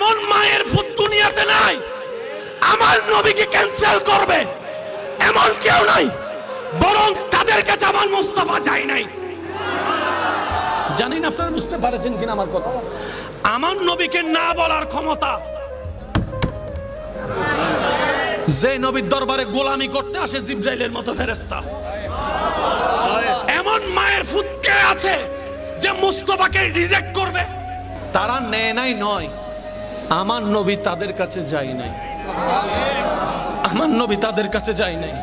এমন মায়ের ফুট দুনিয়াতে নাই আমার নবীকে ক্যান্সেল করবে এমন কেউ নাই, বরং তাদের কাছে আমার মুস্তাফা যায় নাই। জানি না আপনারা বুঝতে পারছেন কিনা আমার কথা। আমার নবীকে না বলার ক্ষমতা যে নবীর দরবারে গোলামি করতে আসে জিবরাইলের মতো ফেরেশতা, এমন মায়ের ফুট কে আছে যে মুস্তাফাকে রিজেক্ট করবে? তারা নেয় নাই নয়, আমার নবী তাদের কাছে যায় নাই। আমার নবী তাদের কাছে যায় নাই।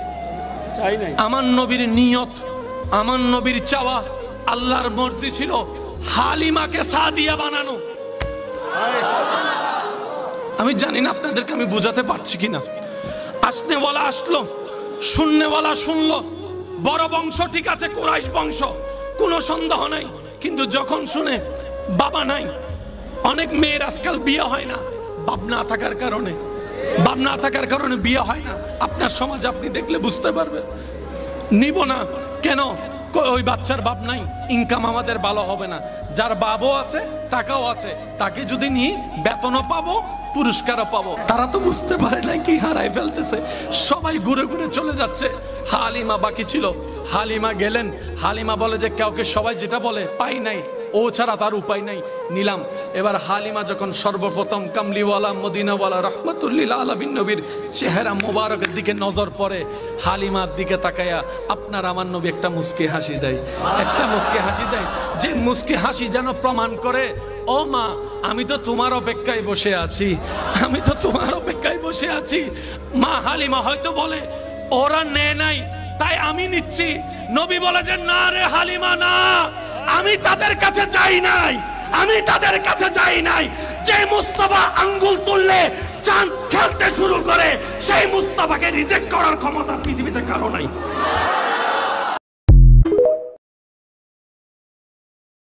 আমার নবীর নিয়ত, আমার নবীর চাওয়া, আল্লাহর মর্জি ছিল হালিমাকে সাদিয়া বানানো। আমি জানি না আপনাদেরকে আমি বুঝাতে পারছি কিনা। আসনেওয়ালা আসলো, শুননেওয়ালা শুনলো। বড় বংশ ঠিক আছে, কুরাইশ বংশ, কোনো সন্দেহ নাই। কিন্তু যখন শুনে বাবা নাই, অনেক মেয়ের আজকাল বিয়ে হয় না বাপ না থাকার কারণে, বাপ না থাকার কারণে বিয়ে হয় না। আপনার সমাজ আপনি দেখলে বুঝতে পারবেন। নিব না কেন? ওই বাচ্চার বাপ নাই, ইনকাম আমাদের ভালো হবে না। যার বাবও আছে, টাকাও আছে, তাকে যদি নিই বেতনও পাবো, পুরস্কারও পাবো। তারা তো বুঝতে পারে না কি হারাই ফেলতেছে, সবাই ঘুরে ঘুরে চলে যাচ্ছে। হালিমা বাকি ছিল, হালিমা গেলেন। হালিমা বলে যে কাউকে সবাই যেটা বলে পাই নাই, ও ছাড়া তার উপায় নাই, নিলাম। এবার হালিমা যখন সর্বপ্রথম কামলিওয়ালা মদিনাওয়ালা রহমাতুল্লিল আলামিন নবীর চেহারা মোবারকের দিকে নজর পড়ে, হালিমার দিকে তাকায়া আপনার আমার নবী একটা মুস্কি হাসি দেয়, একটা মুস্কি হাসি দেয়, যে মুস্কি হাসি যেন প্রমাণ করে ও মা আমি তো তোমার অপেক্ষায় বসে আছি, আমি তো তোমার অপেক্ষায় বসে আছি। মা হালিমা হয়তো বলে ওরা নেয় নাই তাই আমি নিচ্ছি। নবী বলে যে না রে হালিমা না, আমি তাদের কাছে যাই নাই, আমি তাদের কাছে যাই নাই। যে মুস্তাফা আঙ্গুল তুললে চাঁদ খেলতে শুরু করে, সেই মুস্তাফাকে রিজেক্ট করার ক্ষমতা পৃথিবীতে কারো নাই।